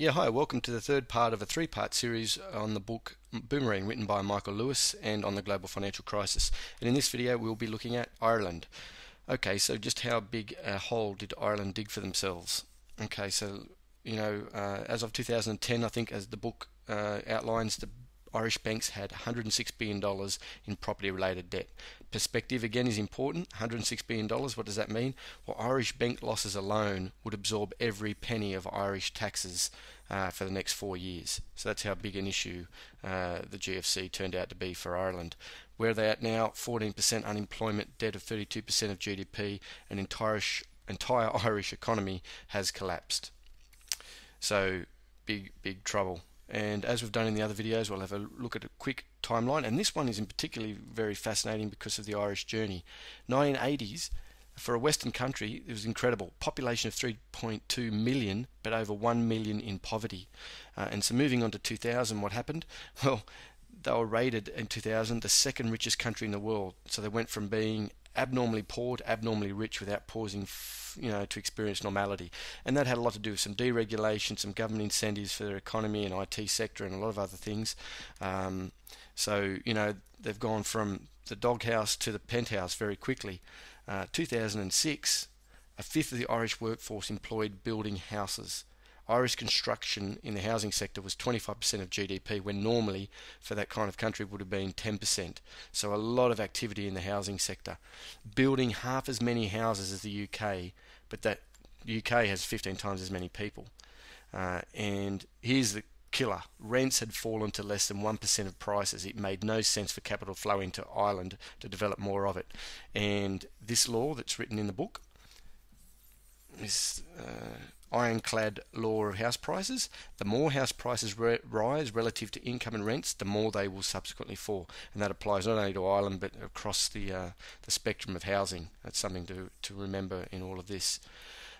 Yeah, hi, welcome to the third part of a three-part series on the book Boomerang, written by Michael Lewis, and on the global financial crisis. And in this video we'll be looking at Ireland. Okay, so just how big a hole did Ireland dig for themselves? Okay, so as of 2010, I think, as the book outlines, the Irish banks had $106 billion in property-related debt. Perspective again is important. $106 billion, what does that mean? Well, Irish bank losses alone would absorb every penny of Irish taxes for the next 4 years. So that's how big an issue the GFC turned out to be for Ireland. Where are they at now? 14% unemployment, debt of 32% of GDP, an entire Irish economy has collapsed. So big trouble. And as we've done in the other videos, we'll have a look at a quick timeline. And this one is in particularly very fascinating because of the Irish journey. 1980s, for a Western country, it was incredible. Population of 3.2 million, but over 1 million in poverty. And so moving on to 2000, what happened? Well, they were rated in 2000 the second richest country in the world. So they went from being abnormally poor to abnormally rich without pausing to experience normality. And that had a lot to do with some deregulation, some government incentives for their economy and IT sector, and a lot of other things. They've gone from the doghouse to the penthouse very quickly. 2006, a fifth of the Irish workforce employed building houses. Irish construction in the housing sector was 25% of GDP, when normally for that kind of country would have been 10%. So a lot of activity in the housing sector. Building half as many houses as the UK, but that UK has 15 times as many people. And here's the killer. Rents had fallen to less than 1% of prices. It made no sense for capital flow into Ireland to develop more of it. And this law that's written in the book, this ironclad law of house prices: the more house prices rise relative to income and rents, the more they will subsequently fall. And that applies not only to Ireland but across the spectrum of housing. That's something to remember in all of this.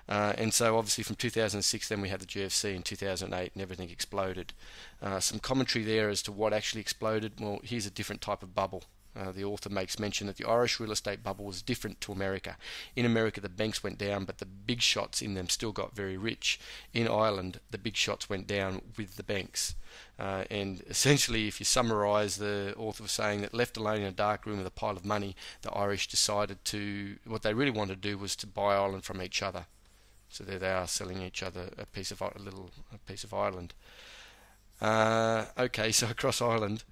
And so obviously from 2006 then we had the GFC in 2008 and everything exploded. Some commentary there as to what actually exploded. Well, here's a different type of bubble. The author makes mention that the Irish real estate bubble was different to America. In America, the banks went down, but the big shots in them still got very rich. In Ireland, the big shots went down with the banks. And essentially, if you summarise, the author was saying that left alone in a dark room with a pile of money, the Irish decided what they really wanted to do was to buy Ireland from each other. So there they are, selling each other a piece of Ireland. Okay, so across Ireland,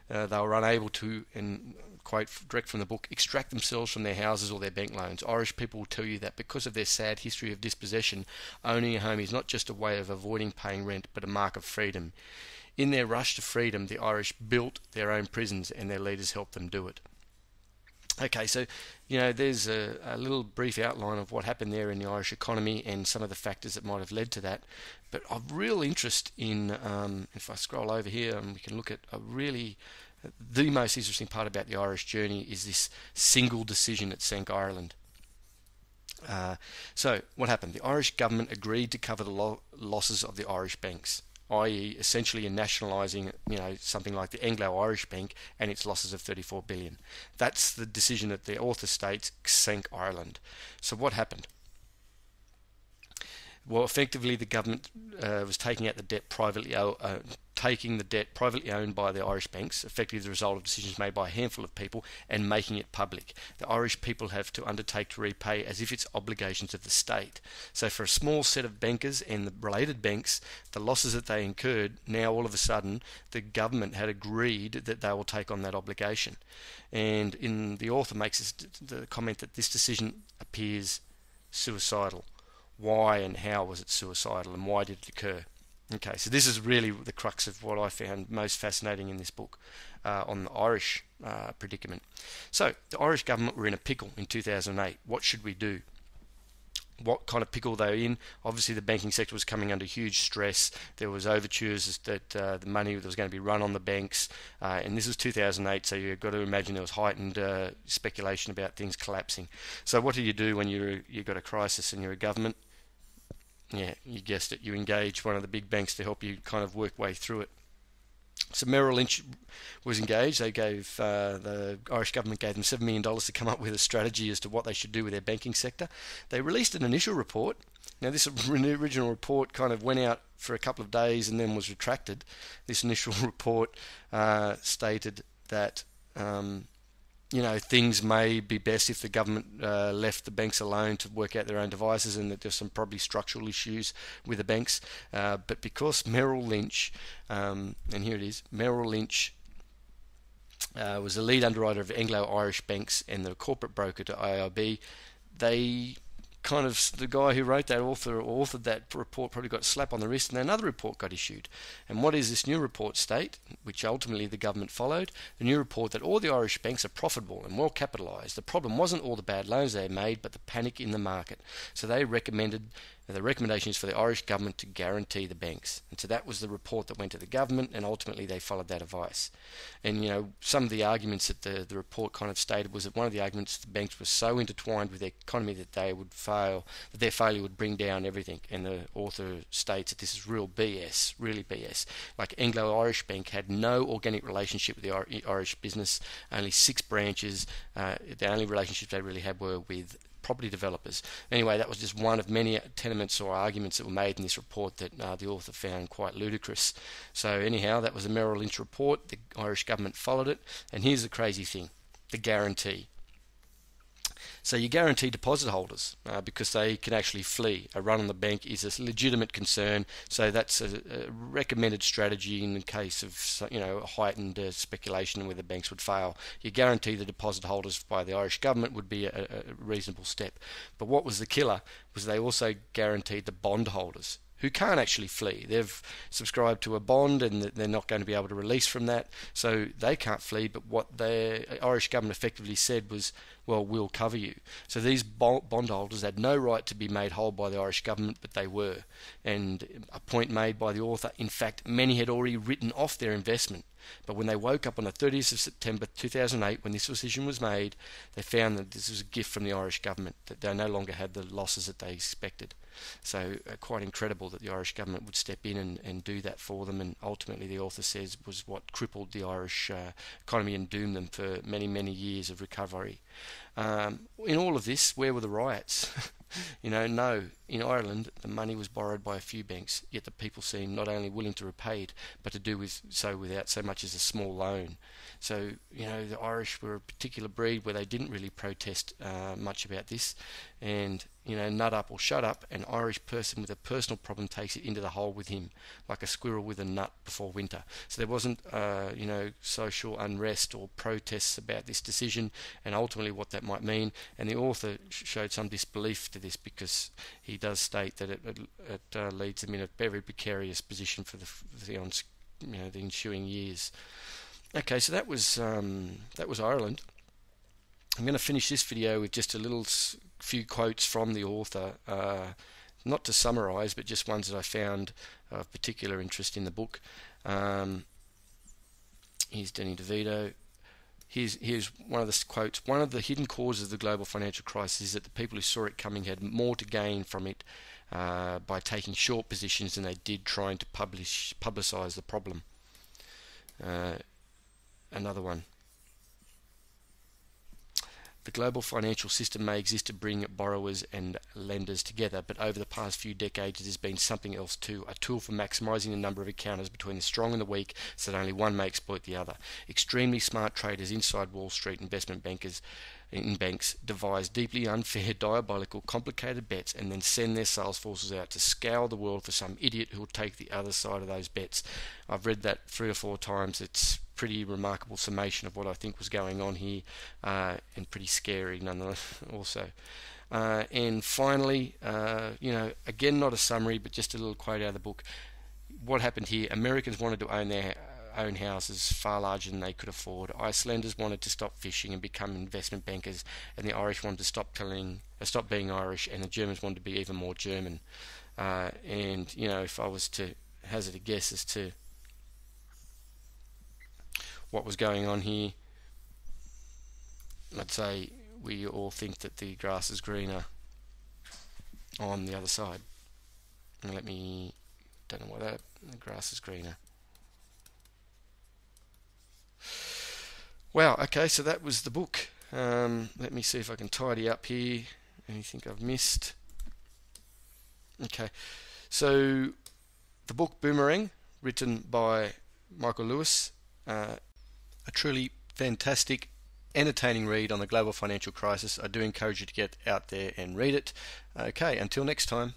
they were unable to, and quote direct from the book, extract themselves from their houses or their bank loans. Irish people will tell you that because of their sad history of dispossession, owning a home is not just a way of avoiding paying rent, but a mark of freedom. In their rush to freedom, the Irish built their own prisons, and their leaders helped them do it. Okay, so there's a little brief outline of what happened there in the Irish economy and some of the factors that might have led to that. But of real interest in, if I scroll over here, and we can look at the most interesting part about the Irish journey is this single decision that sank Ireland. So what happened? The Irish government agreed to cover the losses of the Irish banks, i.e. essentially in nationalising something like the Anglo-Irish Bank and its losses of 34 billion. That's the decision that the author states sank Ireland. So what happened? Well, effectively the government was taking the debt privately owned by the Irish banks, effectively the result of decisions made by a handful of people, and making it public. The Irish people have to undertake to repay as if it's obligations of the state. So for a small set of bankers and the related banks, the losses that they incurred, now all of a sudden the government had agreed that they will take on that obligation. And the author makes the comment that this decision appears suicidal. Why and how was it suicidal, and why did it occur? Okay, so this is really the crux of what I found most fascinating in this book on the Irish predicament. So the Irish government were in a pickle in 2008. What should we do? What kind of pickle they were in? Obviously the banking sector was coming under huge stress. There was overtures that the money that was going to be run on the banks, and this was 2008, so you've got to imagine there was heightened speculation about things collapsing. So what do you do when you've got a crisis and you're a government? Yeah, you guessed it, you engage one of the big banks to help you kind of work way through it. So Merrill Lynch was engaged. They gave the Irish government gave them $7 million to come up with a strategy as to what they should do with their banking sector. They released an initial report. Now, this original report kind of went out for a couple of days and then was retracted. This initial report stated that things may be best if the government left the banks alone to work out their own devices, and that there's some probably structural issues with the banks. But because Merrill Lynch, and here it is, Merrill Lynch was the lead underwriter of Anglo-Irish banks and the corporate broker to AIB, the guy who wrote that authored that report probably got a slap on the wrist, and another report got issued. And what is this new report state, which ultimately the government followed? The new report that all the Irish banks are profitable and well capitalised. The problem wasn't all the bad loans they made, but the panic in the market. So they recommended the recommendation is for the Irish government to guarantee the banks. And so that was the report that went to the government, and ultimately they followed that advice. And some of the arguments that the report kind of stated was that one of the arguments the banks were so intertwined with the economy that they would fail, that their failure would bring down everything. And the author states that this is real BS, really BS. Like Anglo-Irish Bank had no organic relationship with the Irish business, only 6 branches. The only relationships they really had were with property developers. Anyway, that was just one of many tenements or arguments that were made in this report that the author found quite ludicrous. So anyhow, that was a Merrill Lynch report. The Irish government followed it. And here's the crazy thing, the guarantee. So you guarantee deposit holders because they can actually flee. A run on the bank is a legitimate concern, so that's a recommended strategy in the case of heightened speculation where the banks would fail. You guarantee the deposit holders by the Irish government would be a reasonable step. But what was the killer was they also guaranteed the bond holders, who can't actually flee. They've subscribed to a bond and they're not going to be able to release from that, so they can't flee. But what the Irish government effectively said was, well, we'll cover you. So these bondholders had no right to be made whole by the Irish government, but they were. And a point made by the author, in fact, many had already written off their investment. But when they woke up on the 30th of September 2008, when this decision was made, they found that this was a gift from the Irish government, that they no longer had the losses that they expected. So quite incredible that the Irish government would step in and do that for them, and ultimately the author says was what crippled the Irish economy and doomed them for many, many years of recovery. In all of this, where were the riots? No. In Ireland, the money was borrowed by a few banks, yet the people seemed not only willing to repay it, but to do so without so much as a small loan. So, the Irish were a particular breed where they didn't really protest much about this. And, nut up or shut up, an Irish person with a personal problem takes it into the hole with him, like a squirrel with a nut before winter. So there wasn't, social unrest or protests about this decision and ultimately what that might mean. And the author showed some disbelief to this because he does state that it leads them in a very precarious position for the ensuing years. Okay, so that was Ireland. I'm going to finish this video with just a few quotes from the author, not to summarise, but just ones that I found of particular interest in the book. Here's Danny DeVito. Here's one of the quotes. One of the hidden causes of the global financial crisis is that the people who saw it coming had more to gain from it by taking short positions than they did trying to publicise the problem. Another one. The global financial system may exist to bring borrowers and lenders together, but over the past few decades it has been something else too, a tool for maximising the number of encounters between the strong and the weak so that only one may exploit the other. Extremely smart traders inside Wall Street, investment bankers in banks, devise deeply unfair, diabolical, complicated bets and then send their sales forces out to scour the world for some idiot who will take the other side of those bets. I've read that 3 or 4 times. It's pretty remarkable summation of what I think was going on here, and pretty scary nonetheless also. And finally, again, not a summary, but just a little quote out of the book. What happened here? Americans wanted to own their own houses far larger than they could afford. Icelanders wanted to stop fishing and become investment bankers, and the Irish wanted to stop being Irish, and the Germans wanted to be even more German. And if I was to hazard a guess as to what was going on here, I'd say we all think that the grass is greener on the other side. And don't know what that, the grass is greener. Wow, okay, so that was the book. Let me see if I can tidy up here. Anything I've missed? Okay, so the book Boomerang, written by Michael Lewis, a truly fantastic, entertaining read on the global financial crisis. I do encourage you to get out there and read it. Okay, until next time.